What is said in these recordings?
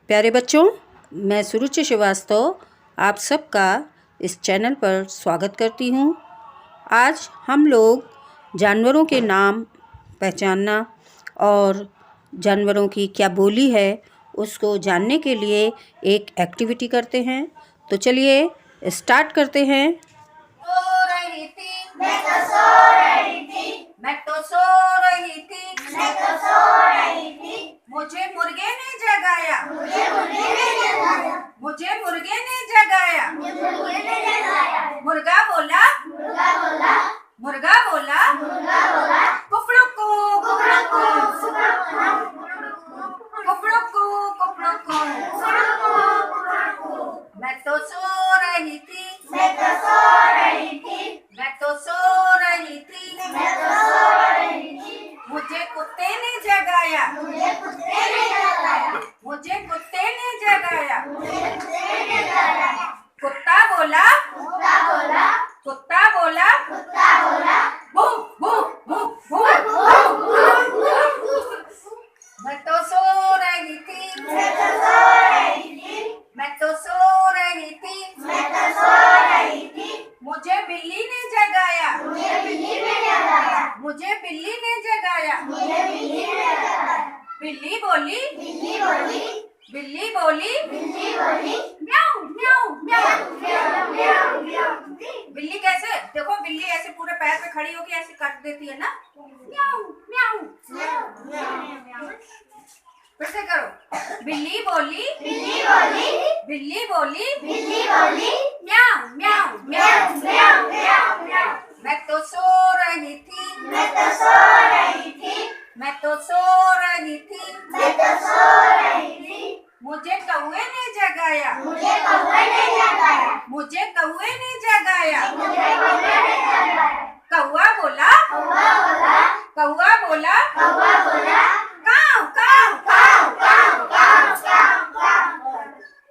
प्यारे बच्चों, मैं सुरुचि श्रीवास्तव आप सबका इस चैनल पर स्वागत करती हूँ। आज हम लोग जानवरों के नाम पहचानना और जानवरों की क्या बोली है उसको जानने के लिए एक एक्टिविटी करते हैं। तो चलिए स्टार्ट करते हैं। मुझे मुर्गे ने जगाया, मुझे मुर्गे ने जगाया। मुर्गा बोला, मुर्गा बोला, कुकड़ुकू, कुकड़ुकू, कुकड़ुकू, कुकड़ुकू। मैं तो सो रही थी, मैं तो सो रही थी, मैं तो सो रही थी, मैं तो सो रही थी। मुझे कुत्ते ने जगाया, मुझे कुत्ते ने जगाया, मुझे कुत्ते ने जगाया, मुझे कुत्ते ने जगाया। कुत्ता बोला, कुत्ता बोला, कुत्ता बोला, कुत्ता बोला, भू भू भू भू भू। मैं तो सो रही थी, मैं तो सो रही थी, मैं तो सो रही थी, मैं तो सो रही थी। मुझे बिल्ली ने जगाया, मुझे बिल्ली ने जगाया, मुझे बिल्ली ने जगाया, मुझे बिल्ली ने जगाया। बिल्ली बोली, बिल्ली बोली, बिल्ली बोली, बिल्ली बोली, म्याऊ म्याऊ म्याऊ म्याऊ म्याऊ म्याऊ। बिल्ली कैसे, देखो बिल्ली ऐसे पूरे पैर पे खड़ी होके ऐसे काट देती है ना, म्याऊ म्याऊ म्याऊ म्याऊ। फिर से करो। बिल्ली बोली, बिल्ली बोली, बिल्ली बोली, बिल्ली बोली, म्याऊ म्याऊ म्याऊ म्याऊ म्याऊ म्याऊ। मैं तो सो रही थी, मैं तो सो रही थी, मैं तो सो रही थी, मैं तो सो रही थी। मुझे कौवे ने जगाया, मुझे कौवे ने जगाया, मुझे कौवे ने जगाया, मुझे कौवे ने जगाया। कौवा बोला, कौवा बोला, कौवा बोला, कौवा बोला, काव काव काव काव काव काव काव।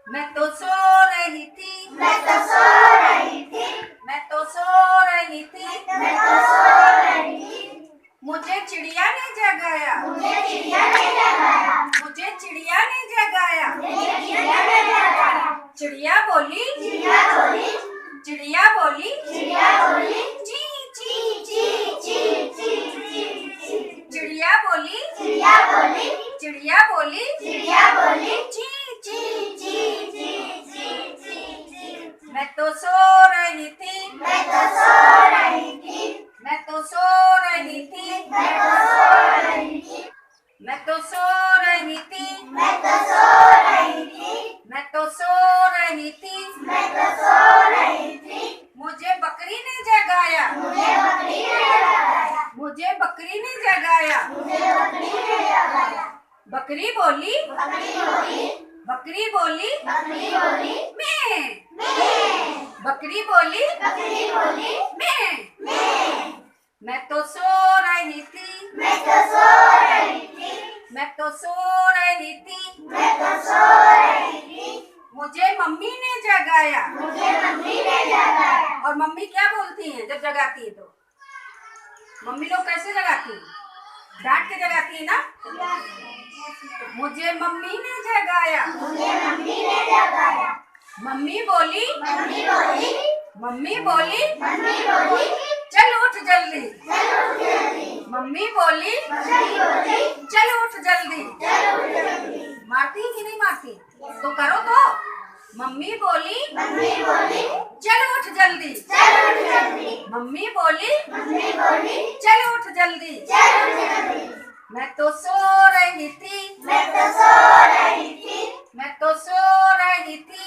मैं तो सो रही थी, मैं तो सो रही थी, मैं तो सो रही थी, मैं तो सो रही थी। मुझे चिड़िया ने जगाया, मुझे चिड़िया ने जगाया, मुझे चिड़िया ने जगाया, मुझे चिड़िया ने जगाया। चिड़िया बोली, चिड़िया बोली, चिड़िया बोली, चिड़िया बोली, ची ची ची ची ची ची। चिड़िया बोली, चिड़िया बोली, चिड़िया बोली, चिड़िया बोली, ची ची ची ची ची ची। मैं तो सो रही थी, मैं तो सो रही थी, मैं तो सो रही थी, मैं तो सो रही थी, मैं तो सो रही थी, मैं तो सो रही थी, मैं तो सो रही थी, मैं तो सो रही थी। मुझे बकरी ने जगाया, मुझे बकरी ने जगाया, मुझे बकरी ने जगाया, मुझे बकरी ने जगाया। बकरी बोली, बकरी बोली, बकरी बोली, बकरी बोली, मैं बकरी बोली, बकरी बोली, मैं तो सो रही थी, मैं तो सो रही थी, मैं तो सो रही थी, मैं तो सो रही थी। मुझे मम्मी ने जगाया, मुझे मम्मी ने जगाया। और मम्मी क्या बोलती हैं जब जगाती है तो? मम्मी लोग कैसे जगाती हैं? डांट के जगाती है ना। मुझे मम्मी ने जगाया, मुझे मम्मी ने जगाया। मम्मी बोली, मम्मी बोली, मम्मी बोली, मम्मी बोली, चल उठ जल्दी, चल उठ जल्दी। मम्मी बोली, मम्मी बोली, चल उठ जल्दी, चल उठ जल्दी। मारती कि नहीं मारती? तो करो तो। मम्मी बोली, मम्मी बोली, चल उठ जल्दी, चल उठ जल्दी। मम्मी बोली, मम्मी बोली, चल उठ जल्दी, चल उठ जल्दी। मैं तो सो रही थी, मैं तो सो रही थी, मैं तो सो रही थी,